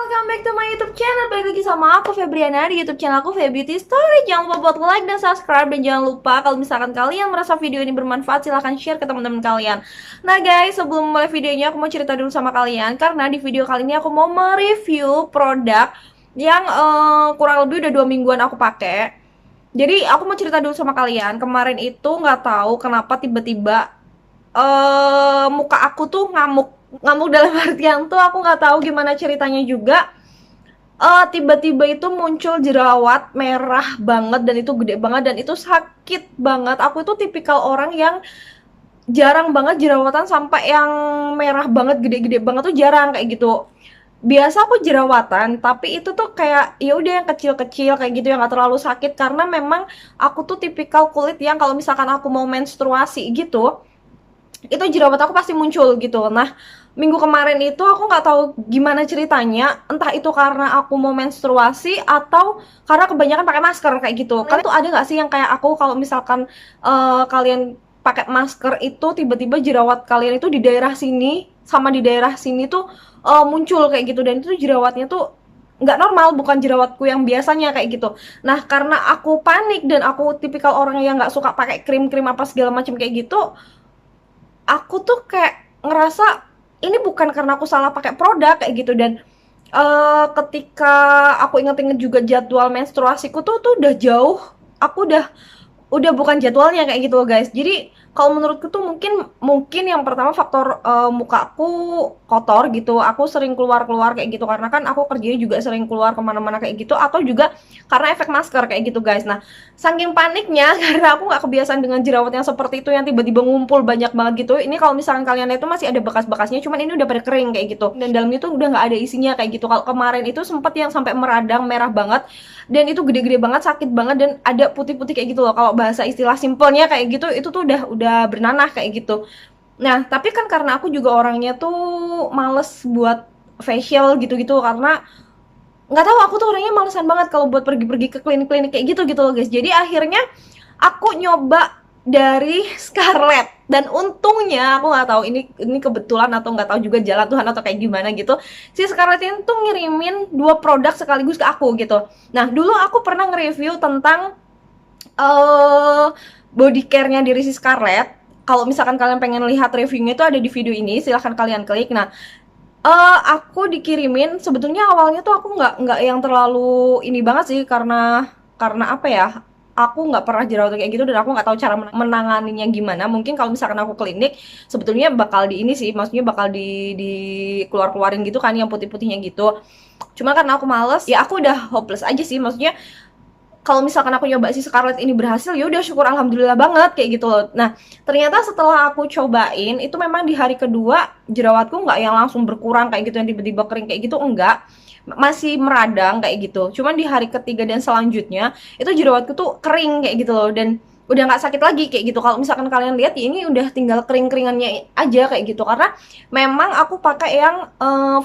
welcome back to my YouTube channel. Balik lagi sama aku Febriana di YouTube channel aku Feb Beauty Story. Jangan lupa buat like dan subscribe, dan jangan lupa kalau misalkan kalian merasa video ini bermanfaat, silahkan share ke teman-teman kalian. Nah guys, sebelum mulai videonya aku mau cerita dulu sama kalian, karena di video kali ini aku mau mereview produk yang kurang lebih udah 2 mingguan aku pakai. Jadi aku mau cerita dulu sama kalian. Kemarin itu nggak tahu kenapa tiba-tiba muka aku tuh ngamuk dalam artian tuh aku nggak tahu gimana ceritanya juga. Tiba-tiba itu muncul jerawat merah banget, dan itu gede banget, dan itu sakit banget. Aku itu tipikal orang yang jarang banget jerawatan sampai yang merah banget, gede-gede banget tuh jarang kayak gitu. Biasa aku jerawatan, tapi itu tuh kayak ya udah yang kecil-kecil kayak gitu, yang nggak terlalu sakit, karena memang aku tuh tipikal kulit yang kalau misalkan aku mau menstruasi gitu, itu jerawat aku pasti muncul gitu. Nah, minggu kemarin itu aku nggak tahu gimana ceritanya, entah itu karena aku mau menstruasi atau karena kebanyakan pakai masker kayak gitu. Kalian tuh ada nggak sih yang kayak aku, kalau misalkan kalian pakai masker itu tiba-tiba jerawat kalian itu di daerah sini sama di daerah sini tuh muncul kayak gitu, dan itu jerawatnya tuh nggak normal, bukan jerawatku yang biasanya kayak gitu. Nah, karena aku panik dan aku tipikal orang yang nggak suka pakai krim-krim apa segala macam kayak gitu, aku tuh kayak ngerasa ini bukan karena aku salah pakai produk kayak gitu. Dan ketika aku inget-inget juga jadwal menstruasiku tuh udah jauh, aku udah bukan jadwalnya kayak gitu loh guys. Jadi kalau menurutku tuh mungkin yang pertama faktor mukaku kotor gitu. Aku sering keluar kayak gitu karena kan aku kerjanya juga sering keluar kemana-mana kayak gitu, atau juga karena efek masker kayak gitu guys. Nah, saking paniknya karena aku nggak kebiasaan dengan jerawat yang seperti itu, yang tiba-tiba ngumpul banyak banget gitu. Ini kalau misalkan kalian lihat itu masih ada bekas-bekasnya, cuman ini udah pada kering kayak gitu, dan dalamnya tuh udah nggak ada isinya kayak gitu. Kalau kemarin itu sempat yang sampai meradang merah banget, dan itu gede-gede banget, sakit banget, dan ada putih-putih kayak gitu loh. Kalau bahasa istilah simpelnya kayak gitu, itu tuh udah bernanah kayak gitu. Nah, tapi kan karena aku juga orangnya tuh males buat facial gitu-gitu, karena nggak tahu, aku tuh orangnya malesan banget kalau buat pergi-pergi ke klinik-klinik kayak gitu loh guys. Jadi akhirnya aku nyoba dari Scarlett, dan untungnya aku nggak tahu ini kebetulan atau nggak tahu juga jalan Tuhan atau kayak gimana gitu, si Scarlett ini tuh ngirimin 2 produk sekaligus ke aku gitu. Nah, dulu aku pernah nge-review tentang body care-nya diri si Scarlett. Kalau misalkan kalian pengen lihat reviewnya itu ada di video ini, silahkan kalian klik. Nah, aku dikirimin, sebetulnya awalnya tuh aku nggak yang terlalu ini banget sih, karena apa ya, aku nggak pernah jerawat kayak gitu, dan aku nggak tahu cara menanganinya gimana. Mungkin kalau misalkan aku klinik, sebetulnya bakal di ini sih, maksudnya bakal di keluarin gitu kan yang putih-putihnya gitu. Cuma karena aku males, ya aku udah hopeless aja sih. Maksudnya kalau misalkan aku nyoba si Scarlett ini berhasil, ya udah syukur alhamdulillah banget kayak gitu loh. Nah, ternyata setelah aku cobain itu memang di hari kedua jerawatku nggak yang langsung berkurang kayak gitu, yang tiba-tiba kering kayak gitu, enggak, masih meradang kayak gitu. Cuman di hari ketiga dan selanjutnya itu jerawatku tuh kering kayak gitu loh, dan udah nggak sakit lagi kayak gitu. Kalau misalkan kalian lihat ya, ini udah tinggal kering-keringannya aja kayak gitu, karena memang aku pakai yang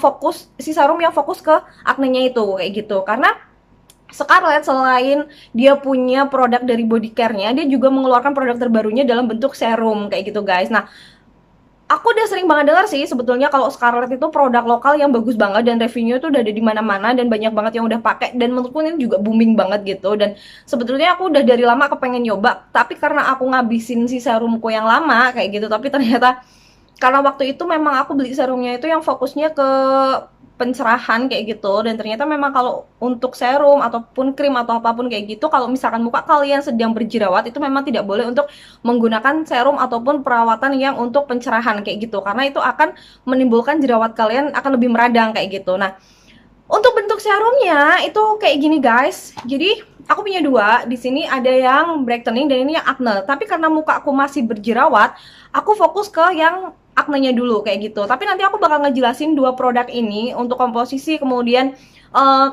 fokus, si serum yang fokus ke aknenya itu kayak gitu. Karena Scarlett selain dia punya produk dari body care-nya, dia juga mengeluarkan produk terbarunya dalam bentuk serum kayak gitu guys. Nah, aku udah sering banget dengar sih sebetulnya kalau Scarlett itu produk lokal yang bagus banget, dan reviewnya tuh udah ada di mana-mana, dan banyak banget yang udah pakai, dan menurutku ini juga booming banget gitu. Dan sebetulnya aku udah dari lama kepengen nyoba, tapi karena aku ngabisin si serumku yang lama kayak gitu. Tapi ternyata karena waktu itu memang aku beli serumnya itu yang fokusnya ke pencerahan kayak gitu, dan ternyata memang kalau untuk serum ataupun krim atau apapun kayak gitu, kalau misalkan muka kalian sedang berjerawat, itu memang tidak boleh untuk menggunakan serum ataupun perawatan yang untuk pencerahan kayak gitu, karena itu akan menimbulkan jerawat kalian akan lebih meradang kayak gitu. Nah, untuk bentuk serumnya itu kayak gini guys. Jadi aku punya 2 di sini, ada yang brightening dan ini yang acne. Tapi karena muka aku masih berjerawat, aku fokus ke yang aknenya dulu kayak gitu. Tapi nanti aku bakal ngejelasin 2 produk ini untuk komposisi, kemudian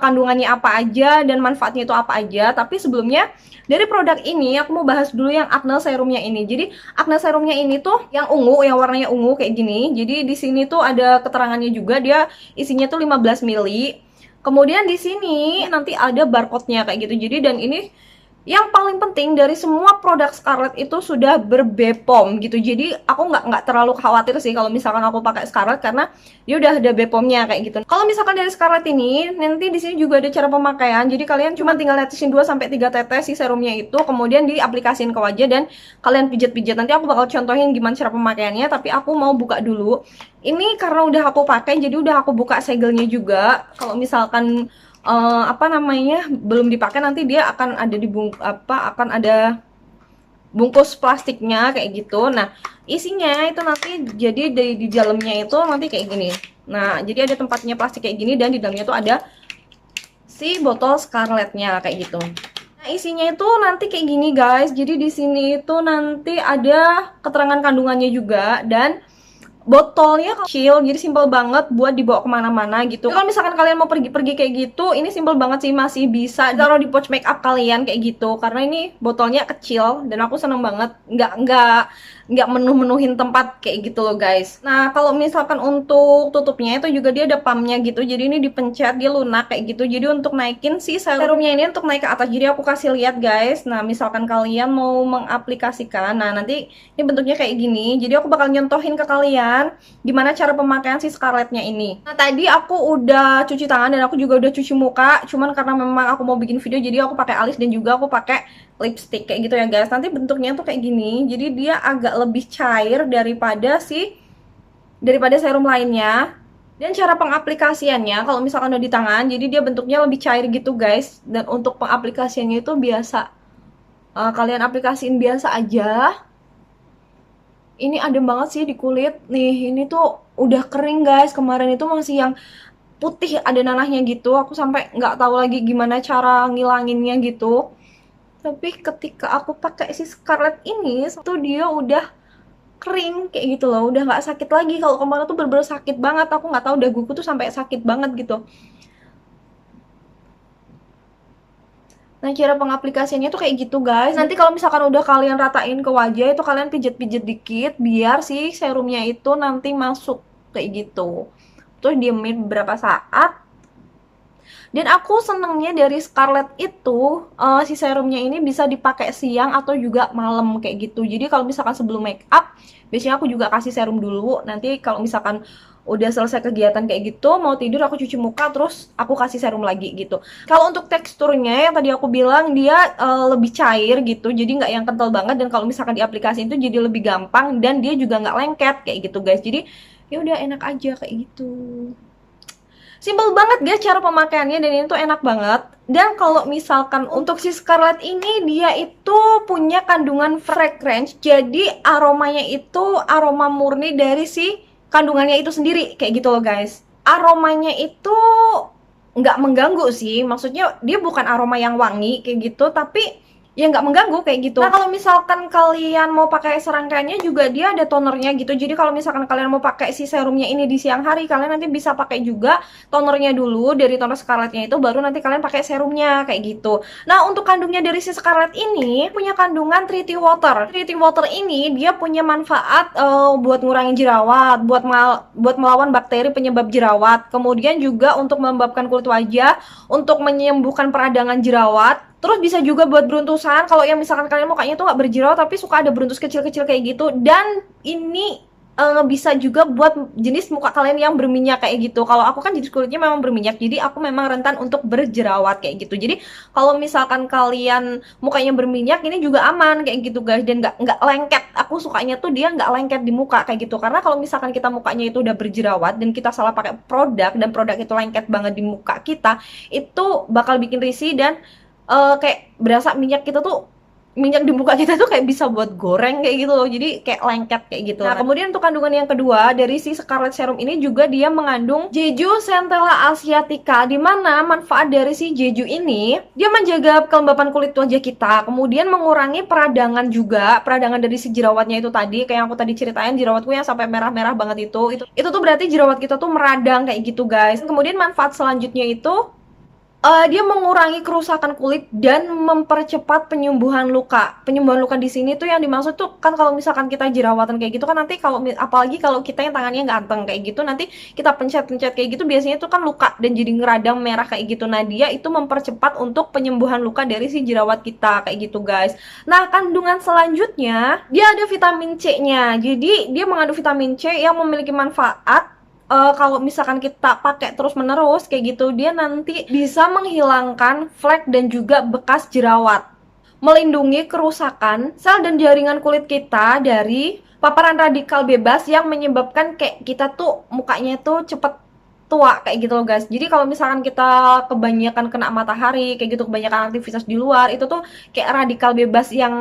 kandungannya apa aja dan manfaatnya itu apa aja. Tapi sebelumnya, dari produk ini aku mau bahas dulu yang acne serumnya ini. Jadi acne serumnya ini tuh yang ungu, yang warnanya ungu kayak gini. Jadi di sini tuh ada keterangannya juga, dia isinya tuh 15 ml. Kemudian di sini nanti ada barcode-nya kayak gitu. Jadi, dan ini Yang paling penting dari semua produk Scarlett itu sudah ber-BPOM gitu. Jadi aku nggak terlalu khawatir sih kalau misalkan aku pakai Scarlett karena dia udah ada BPOM-nya kayak gitu. Kalau misalkan dari Scarlett ini, nanti di sini juga ada cara pemakaian. Jadi kalian cuma tinggal netesin 2 sampai 3 tetes si serumnya itu, kemudian diaplikasiin ke wajah dan kalian pijat-pijat. Nanti aku bakal contohin gimana cara pemakaiannya, tapi aku mau buka dulu. Ini karena udah aku pakai, jadi udah aku buka segelnya juga. Kalau misalkan apa namanya belum dipakai, nanti dia akan ada akan ada bungkus plastiknya kayak gitu. Nah, isinya itu nanti jadi di dalamnya itu nanti kayak gini. Nah, jadi ada tempatnya plastik kayak gini dan di dalamnya tuh ada si botol Scarlettnya kayak gitu. Nah, isinya itu nanti kayak gini guys. Jadi di sini itu nanti ada keterangan kandungannya juga dan botolnya kecil, jadi simple banget buat dibawa kemana-mana gitu. Kalau misalkan kalian mau pergi-pergi kayak gitu, ini simple banget sih, masih bisa taruh di pouch makeup kalian kayak gitu. Karena ini botolnya kecil dan aku seneng banget, nggak menuhin tempat kayak gitu loh guys. Nah kalau misalkan untuk tutupnya itu juga dia ada pumpnya gitu, jadi ini dipencet dia lunak kayak gitu. Jadi untuk naikin si serumnya ini untuk naik ke atas, jadi aku kasih lihat guys. Nah misalkan kalian mau mengaplikasikan, nah nanti ini bentuknya kayak gini. Jadi aku bakal nyontohin ke kalian gimana cara pemakaian si Scarlettnya ini. Nah tadi aku udah cuci tangan dan aku juga udah cuci muka, cuman karena memang aku mau bikin video jadi aku pakai alis dan juga aku pakai lipstick kayak gitu ya guys. Nanti bentuknya tuh kayak gini, jadi dia agak lebih cair daripada serum lainnya. Dan cara pengaplikasiannya kalau misalkan udah di tangan, jadi dia bentuknya lebih cair gitu guys. Dan untuk pengaplikasiannya itu biasa, kalian aplikasiin biasa aja. Ini adem banget sih di kulit. Nih, ini tuh udah kering guys. Kemarin itu masih yang putih ada nanahnya gitu. Aku sampai nggak tahu lagi gimana cara ngilanginnya gitu. Tapi ketika aku pakai si Scarlett ini, tuh dia udah kering kayak gitu loh. Udah nggak sakit lagi. Kalau kemarin tuh bener-bener sakit banget. Aku nggak tahu daguku tuh sampai sakit banget gitu. Nah, cara pengaplikasiannya tuh kayak gitu, guys. Nanti kalau misalkan udah kalian ratain ke wajah, itu kalian pijet-pijet dikit biar si serumnya itu nanti masuk kayak gitu. Terus diemin beberapa saat. Dan aku senengnya dari Scarlett itu si serumnya ini bisa dipakai siang atau juga malam kayak gitu. Jadi kalau misalkan sebelum make up, biasanya aku juga kasih serum dulu. Nanti kalau misalkan udah selesai kegiatan kayak gitu, mau tidur aku cuci muka terus aku kasih serum lagi gitu. Kalau untuk teksturnya yang tadi aku bilang dia lebih cair gitu, jadi nggak yang kental banget dan kalau misalkan di aplikasi itu jadi lebih gampang dan dia juga nggak lengket kayak gitu guys. Jadi ya udah enak aja kayak gitu. Simple banget guys cara pemakaiannya dan ini tuh enak banget. Dan kalau misalkan untuk si Scarlett ini dia itu punya kandungan fragrance, jadi aromanya itu aroma murni dari si kandungannya itu sendiri kayak gitu loh guys. Aromanya itu nggak mengganggu sih, maksudnya dia bukan aroma yang wangi kayak gitu, tapi ya nggak mengganggu kayak gitu. Nah kalau misalkan kalian mau pakai serangkaiannya juga dia ada tonernya gitu. Jadi kalau misalkan kalian mau pakai si serumnya ini di siang hari, kalian nanti bisa pakai juga tonernya dulu dari toner Scarlettnya itu, baru nanti kalian pakai serumnya kayak gitu. Nah untuk kandungnya dari si Scarlett ini punya kandungan treaty water. Treaty water ini dia punya manfaat buat ngurangin jerawat, buat melawan bakteri penyebab jerawat. Kemudian juga untuk melembabkan kulit wajah, untuk menyembuhkan peradangan jerawat. Terus bisa juga buat beruntusan, kalau yang misalkan kalian mukanya tuh nggak berjerawat tapi suka ada beruntus kecil-kecil kayak gitu. Dan ini bisa juga buat jenis muka kalian yang berminyak kayak gitu. Kalau aku kan jenis kulitnya memang berminyak, jadi aku memang rentan untuk berjerawat kayak gitu. Jadi kalau misalkan kalian mukanya berminyak, ini juga aman kayak gitu guys. Dan nggak lengket. Aku sukanya tuh dia nggak lengket di muka kayak gitu. Karena kalau misalkan kita mukanya itu udah berjerawat dan kita salah pakai produk dan produk itu lengket banget di muka kita, itu bakal bikin risih dan kayak berasa minyak kita tuh, minyak di muka kita tuh kayak bisa buat goreng kayak gitu loh. Jadi kayak lengket kayak gitu. Nah kemudian untuk kandungan yang kedua dari si Scarlett Serum ini juga dia mengandung Jeju Centella Asiatica, dimana manfaat dari si Jeju ini dia menjaga kelembapan kulit wajah kita, kemudian mengurangi peradangan juga, peradangan dari si jerawatnya itu tadi. Kayak yang aku tadi ceritain, jerawatku yang sampai merah-merah banget itu tuh berarti jerawat kita tuh meradang kayak gitu guys. Kemudian manfaat selanjutnya itu Dia mengurangi kerusakan kulit dan mempercepat penyembuhan luka. Penyembuhan luka di sini tuh yang dimaksud tuh kan kalau misalkan kita jerawatan kayak gitu kan nanti kalau apalagi kalau kita yang tangannya ganteng kayak gitu nanti kita pencet-pencet kayak gitu biasanya tuh kan luka dan jadi ngeradang merah kayak gitu. Nah, dia itu mempercepat untuk penyembuhan luka dari si jerawat kita kayak gitu, guys. Nah, kandungan selanjutnya dia ada vitamin C-nya. Jadi, dia mengandung vitamin C yang memiliki manfaat kalau misalkan kita pakai terus-menerus kayak gitu, dia nanti bisa menghilangkan flek dan juga bekas jerawat, melindungi kerusakan sel dan jaringan kulit kita dari paparan radikal bebas yang menyebabkan kayak kita tuh mukanya tuh cepet tua kayak gitu loh, guys. Jadi kalau misalkan kita kebanyakan kena matahari kayak gitu, kebanyakan aktivitas di luar, itu tuh kayak radikal bebas yang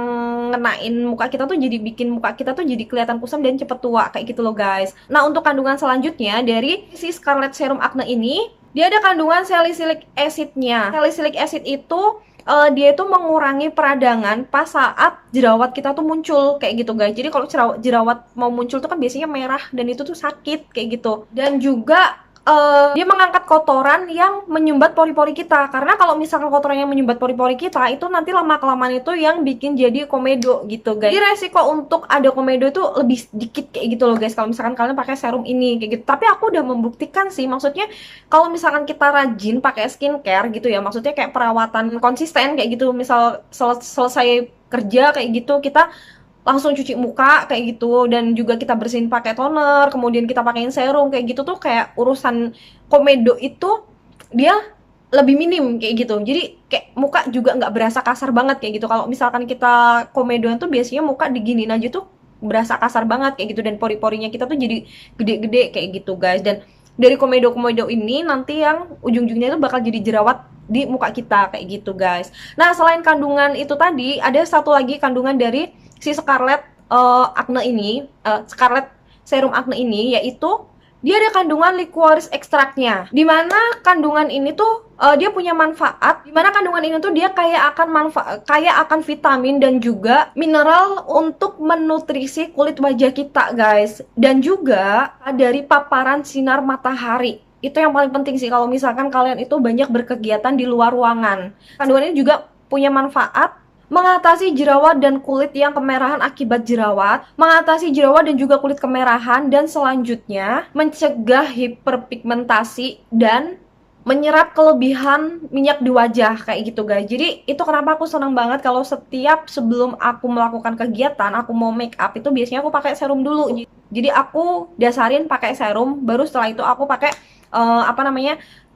ngenain muka kita tuh jadi bikin muka kita tuh jadi kelihatan kusam dan cepet tua kayak gitu loh, guys. Nah, untuk kandungan selanjutnya dari si Scarlett Serum Acne ini, dia ada kandungan salicylic acid-nya. Salicylic acid itu dia itu mengurangi peradangan pas saat jerawat kita tuh muncul kayak gitu, guys. Jadi kalau jerawat mau muncul tuh kan biasanya merah dan itu tuh sakit kayak gitu. Dan juga dia mengangkat kotoran yang menyumbat pori-pori kita. Karena kalau misalkan kotoran yang menyumbat pori-pori kita itu nanti lama-kelamaan itu yang bikin jadi komedo gitu, guys. Jadi resiko untuk ada komedo itu lebih sedikit kayak gitu loh, guys, kalau misalkan kalian pakai serum ini kayak gitu. Tapi aku udah membuktikan sih, maksudnya kalau misalkan kita rajin pakai skincare gitu ya, maksudnya kayak perawatan konsisten kayak gitu, misal selesai kerja kayak gitu kita langsung cuci muka kayak gitu dan juga kita bersihin pakai toner, kemudian kita pakein serum kayak gitu tuh kayak urusan komedo itu dia lebih minim kayak gitu. Jadi kayak muka juga nggak berasa kasar banget kayak gitu. Kalau misalkan kita komedoan tuh biasanya muka diginiin aja tuh berasa kasar banget kayak gitu dan pori-porinya kita tuh jadi gede-gede kayak gitu, guys. Dan dari komedo-komedo ini nanti yang ujung-ujungnya itu bakal jadi jerawat di muka kita kayak gitu, guys. Nah, selain kandungan itu tadi ada satu lagi kandungan dari si Scarlett Acne ini, Scarlett Serum Acne ini, yaitu dia ada kandungan liquoris ekstraknya. Dimana kandungan ini tuh dia punya manfaat. Dimana kandungan ini tuh dia kaya akan vitamin dan juga mineral untuk menutrisi kulit wajah kita, guys. Dan juga dari paparan sinar matahari. Itu yang paling penting sih kalau misalkan kalian itu banyak berkegiatan di luar ruangan. Kandungan ini juga punya manfaat mengatasi jerawat dan kulit yang kemerahan akibat jerawat, mengatasi jerawat dan juga kulit kemerahan, dan selanjutnya mencegah hiperpigmentasi dan menyerap kelebihan minyak di wajah kayak gitu, guys. Jadi itu kenapa aku senang banget kalau setiap sebelum aku melakukan kegiatan, aku mau make up itu biasanya aku pakai serum dulu. Jadi aku dasarin pakai serum, baru setelah itu aku pakai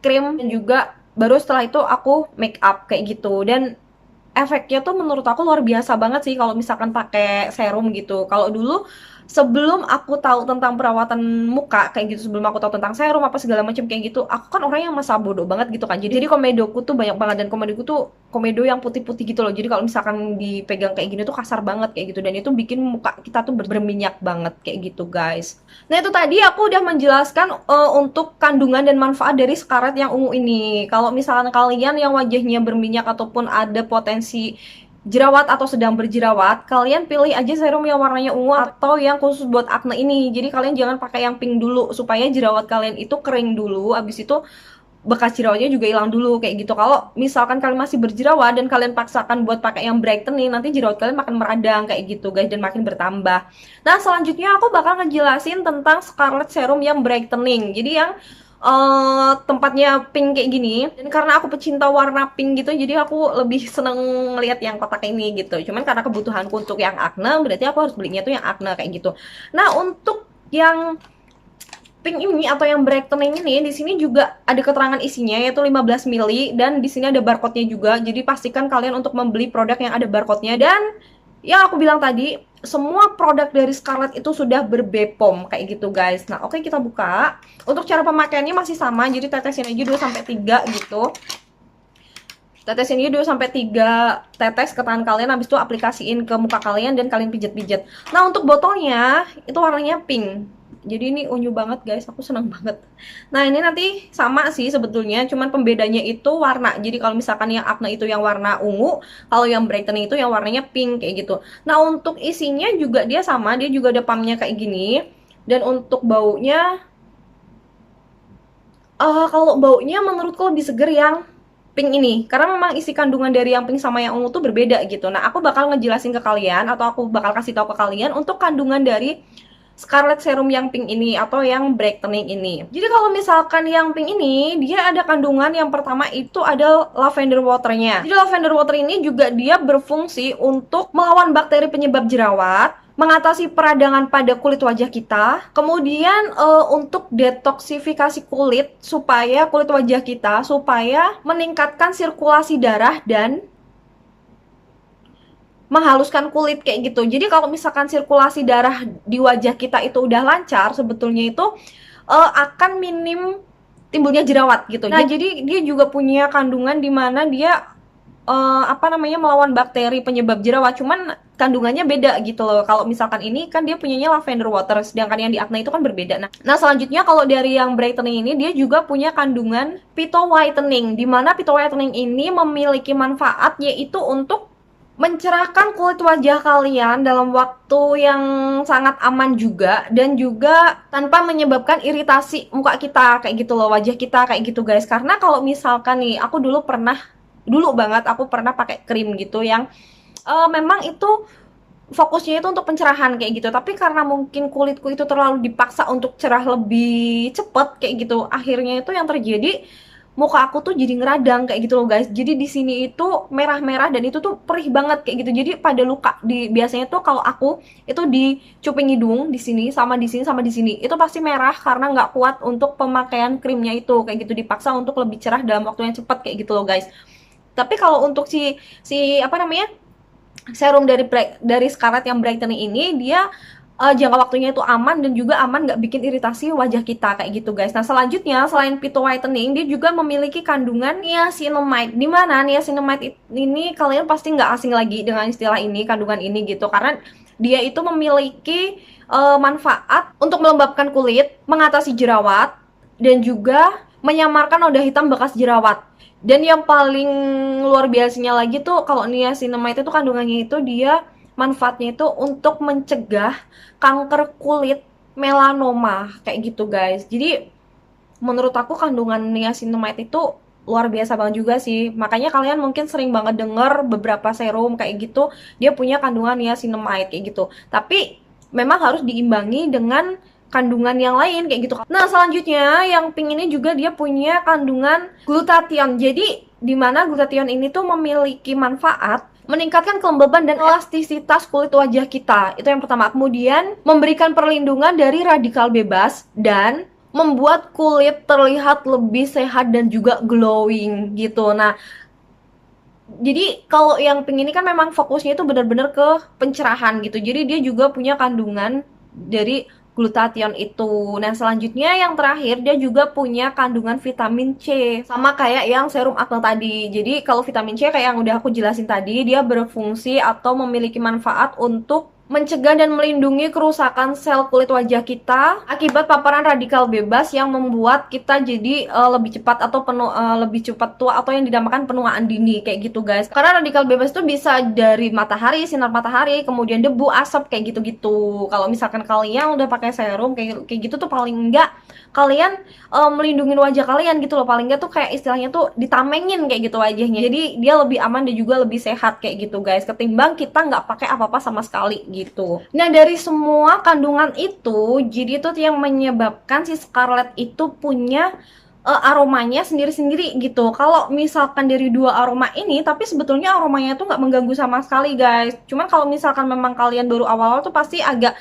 krim, dan juga baru setelah itu aku make up kayak gitu. Dan efeknya tuh menurut aku luar biasa banget sih kalau misalkan pakai serum gitu. Kalau dulu sebelum aku tahu tentang perawatan muka kayak gitu, sebelum aku tahu tentang serum apa segala macam kayak gitu, aku kan orang yang masa bodoh banget gitu kan. Jadi komedoku tuh banyak banget, dan komedoku tuh komedo yang putih-putih gitu loh. Jadi kalau misalkan dipegang kayak gini tuh kasar banget kayak gitu, dan itu bikin muka kita tuh berminyak banget kayak gitu, guys. Nah, itu tadi aku udah menjelaskan untuk kandungan dan manfaat dari Scarlett yang ungu ini. Kalau misalkan kalian yang wajahnya berminyak ataupun ada potensi jerawat atau sedang berjerawat, kalian pilih aja serum yang warnanya ungu atau yang khusus buat acne ini. Jadi kalian jangan pakai yang pink dulu supaya jerawat kalian itu kering dulu, abis itu bekas jerawatnya juga hilang dulu kayak gitu. Kalau misalkan kalian masih berjerawat dan kalian paksakan buat pakai yang brightening, nanti jerawat kalian makin meradang kayak gitu, guys, dan makin bertambah. Nah, selanjutnya aku bakal ngejelasin tentang Scarlett Serum yang brightening. Jadi yang tempatnya pink kayak gini, dan karena aku pecinta warna pink gitu, jadi aku lebih seneng ngeliat yang kotak ini gitu. Cuman karena kebutuhanku untuk yang acne, berarti aku harus belinya tuh yang acne kayak gitu. Nah, untuk yang pink ini atau yang brightening ini, di sini juga ada keterangan isinya yaitu 15 ml, dan di sini ada barcode-nya juga. Jadi pastikan kalian untuk membeli produk yang ada barcode-nya. Dan yang aku bilang tadi, semua produk dari Scarlett itu sudah ber-BPOM kayak gitu, guys. Nah, oke, kita buka. Untuk cara pemakaiannya masih sama, jadi tetesin aja 2-3 gitu. Tetesin aja 2-3 tetes ke tangan kalian, habis itu aplikasiin ke muka kalian dan kalian pijet-pijet. Nah, untuk botolnya itu warnanya pink. Jadi ini unyu banget, guys, aku senang banget. Nah, ini nanti sama sih sebetulnya, cuman pembedanya itu warna. Jadi kalau misalkan yang acne itu yang warna ungu, kalau yang brightening itu yang warnanya pink kayak gitu. Nah, untuk isinya juga dia sama, dia juga ada pumpnya kayak gini. Dan untuk baunya, kalau baunya menurutku lebih seger yang pink ini, karena memang isi kandungan dari yang pink sama yang ungu tuh berbeda gitu. Nah, aku bakal ngejelasin ke kalian atau aku bakal kasih tahu ke kalian untuk kandungan dari Scarlet Serum yang pink ini atau yang brightening ini. Jadi kalau misalkan yang pink ini, dia ada kandungan yang pertama itu ada lavender waternya. Jadi lavender water ini juga dia berfungsi untuk melawan bakteri penyebab jerawat, mengatasi peradangan pada kulit wajah kita, kemudian untuk detoksifikasi kulit supaya kulit wajah kita supaya meningkatkan sirkulasi darah dan menghaluskan kulit kayak gitu. Jadi kalau misalkan sirkulasi darah di wajah kita itu udah lancar, sebetulnya itu akan minim timbulnya jerawat gitu. Nah, jadi dia juga punya kandungan di mana dia melawan bakteri penyebab jerawat, cuman kandungannya beda gitu loh. Kalau misalkan ini kan dia punyanya lavender water, sedangkan yang di acne itu kan berbeda. Nah selanjutnya kalau dari yang brightening ini, dia juga punya kandungan phyto whitening, dimana phyto whitening ini memiliki manfaat yaitu untuk mencerahkan kulit wajah kalian dalam waktu yang sangat aman juga, dan juga tanpa menyebabkan iritasi muka kita kayak gitu loh, wajah kita kayak gitu guys. Karena kalau misalkan nih, aku dulu banget aku pernah pakai krim gitu yang memang itu fokusnya itu untuk pencerahan kayak gitu, tapi karena mungkin kulitku itu terlalu dipaksa untuk cerah lebih cepet kayak gitu, akhirnya itu yang terjadi muka aku tuh jadi ngeradang kayak gitu loh guys. Jadi di sini itu merah-merah dan itu tuh perih banget kayak gitu. Jadi pada luka biasanya tuh kalau aku itu di cuping hidung di sini sama di sini sama di sini itu pasti merah karena nggak kuat untuk pemakaian krimnya itu kayak gitu, dipaksa untuk lebih cerah dalam waktu yang cepat kayak gitu loh guys. Tapi kalau untuk si serum dari Scarlet yang brightening ini, dia jangka waktunya itu aman dan juga aman, nggak bikin iritasi wajah kita kayak gitu guys. Nah selanjutnya selain phyto whitening, dia juga memiliki kandungan niacinamide. Dimana niacinamide ini kalian pasti nggak asing lagi dengan istilah ini, kandungan ini gitu, karena dia itu memiliki manfaat untuk melembabkan kulit, mengatasi jerawat, dan juga menyamarkan noda hitam bekas jerawat. Dan yang paling luar biasanya lagi tuh kalau niacinamide itu kandungannya itu dia manfaatnya itu untuk mencegah kanker kulit melanoma kayak gitu guys. Jadi menurut aku kandungan niacinamide itu luar biasa banget juga sih. Makanya kalian mungkin sering banget denger beberapa serum kayak gitu dia punya kandungan niacinamide kayak gitu. Tapi memang harus diimbangi dengan kandungan yang lain kayak gitu. Nah selanjutnya yang pink ini juga dia punya kandungan glutathione. Jadi dimana glutathione ini tuh memiliki manfaat meningkatkan kelembaban dan elastisitas kulit wajah kita. Itu yang pertama. Kemudian memberikan perlindungan dari radikal bebas dan membuat kulit terlihat lebih sehat dan juga glowing gitu. Nah, jadi kalau yang pink ini kan memang fokusnya itu benar-benar ke pencerahan gitu. Jadi dia juga punya kandungan dari glutathione itu. Nah selanjutnya yang terakhir dia juga punya kandungan vitamin C, sama kayak yang serum acne tadi. Jadi kalau vitamin C kayak yang udah aku jelasin tadi, dia berfungsi atau memiliki manfaat untuk mencegah dan melindungi kerusakan sel kulit wajah kita akibat paparan radikal bebas yang membuat kita jadi lebih cepat atau lebih cepat tua atau yang dinamakan penuaan dini kayak gitu guys. Karena radikal bebas itu bisa dari matahari, sinar matahari, kemudian debu, asap kayak gitu-gitu. Kalau misalkan kalian udah pakai serum kayak gitu tuh paling enggak kalian melindungi wajah kalian gitu loh, paling enggak tuh kayak istilahnya tuh ditamengin kayak gitu wajahnya. Jadi dia lebih aman dan juga lebih sehat kayak gitu guys, ketimbang kita nggak pakai apa-apa sama sekali gitu. Nah dari semua kandungan itu, jadi itu yang menyebabkan si Scarlet itu punya aromanya sendiri-sendiri gitu. Kalau misalkan dari dua aroma ini, tapi sebetulnya aromanya tuh nggak mengganggu sama sekali guys. Cuman kalau misalkan memang kalian baru awal-awal tuh pasti agak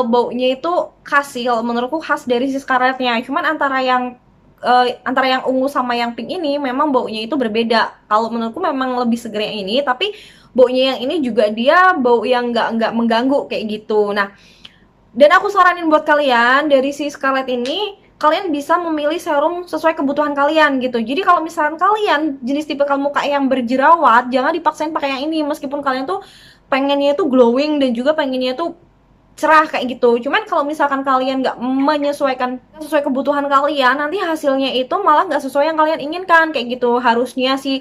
baunya itu khas sih, kalau menurutku khas dari si Scarletnya. Cuman antara yang ungu sama yang pink ini memang baunya itu berbeda. Kalau menurutku memang lebih seger yang ini, tapi baunya yang ini juga dia bau yang nggak mengganggu kayak gitu. Nah, dan aku saranin buat kalian dari si Scarlet ini, kalian bisa memilih serum sesuai kebutuhan kalian gitu. Jadi kalau misalkan kalian jenis tipe muka yang berjerawat, jangan dipaksain pakai yang ini, meskipun kalian tuh pengennya itu glowing dan juga pengennya tuh cerah kayak gitu. Cuman kalau misalkan kalian nggak menyesuaikan sesuai kebutuhan kalian, nanti hasilnya itu malah nggak sesuai yang kalian inginkan kayak gitu. Harusnya si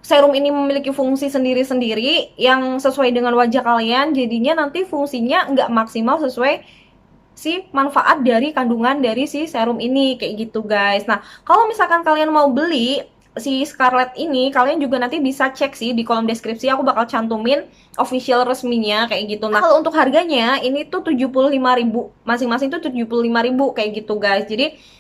serum ini memiliki fungsi sendiri-sendiri yang sesuai dengan wajah kalian, jadinya nanti fungsinya nggak maksimal sesuai si manfaat dari kandungan dari si serum ini kayak gitu guys. Nah kalau misalkan kalian mau beli si Scarlett ini, kalian juga nanti bisa cek sih di kolom deskripsi, aku bakal cantumin official resminya kayak gitu. Nah, kalau untuk harganya ini tuh 75.000, masing-masing tuh 75.000 kayak gitu guys. Jadi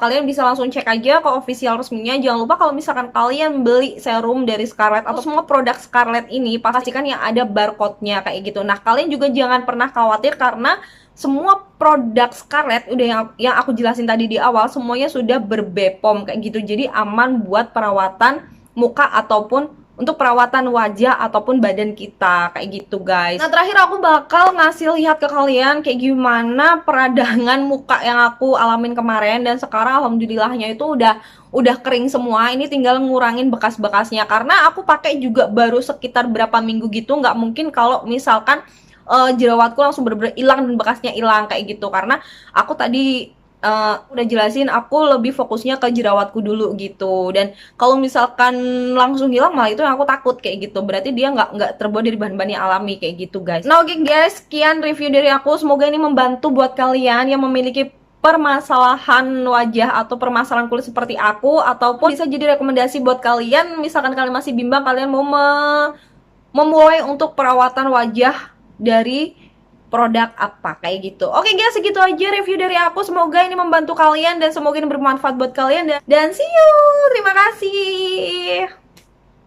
kalian bisa langsung cek aja ke official resminya. Jangan lupa kalau misalkan kalian beli serum dari Scarlett atau semua produk Scarlett ini, pastikan yang ada barcode-nya kayak gitu. Nah, kalian juga jangan pernah khawatir karena semua produk Scarlett udah yang aku jelasin tadi di awal, semuanya sudah ber-BPOM kayak gitu. Jadi aman buat perawatan muka ataupun untuk perawatan wajah ataupun badan kita kayak gitu guys. Nah, terakhir aku bakal ngasih lihat ke kalian kayak gimana peradangan muka yang aku alamin kemarin, dan sekarang alhamdulillahnya itu udah kering semua. Ini tinggal ngurangin bekas-bekasnya karena aku pakai juga baru sekitar berapa minggu gitu. Nggak mungkin kalau misalkan jerawatku langsung bener-bener hilang dan bekasnya hilang kayak gitu, karena aku tadi udah jelasin aku lebih fokusnya ke jerawatku dulu gitu. Dan kalau misalkan langsung hilang malah itu yang aku takut kayak gitu, berarti dia nggak terbuat dari bahan-bahan yang alami kayak gitu guys. Nah oke guys, sekian review dari aku, semoga ini membantu buat kalian yang memiliki permasalahan wajah atau permasalahan kulit seperti aku, ataupun bisa jadi rekomendasi buat kalian misalkan kalian masih bimbang, kalian mau memulai untuk perawatan wajah dari produk apa kayak gitu. Oke guys, segitu aja review dari aku. Semoga ini membantu kalian dan semoga ini bermanfaat buat kalian, dan see you. Terima kasih.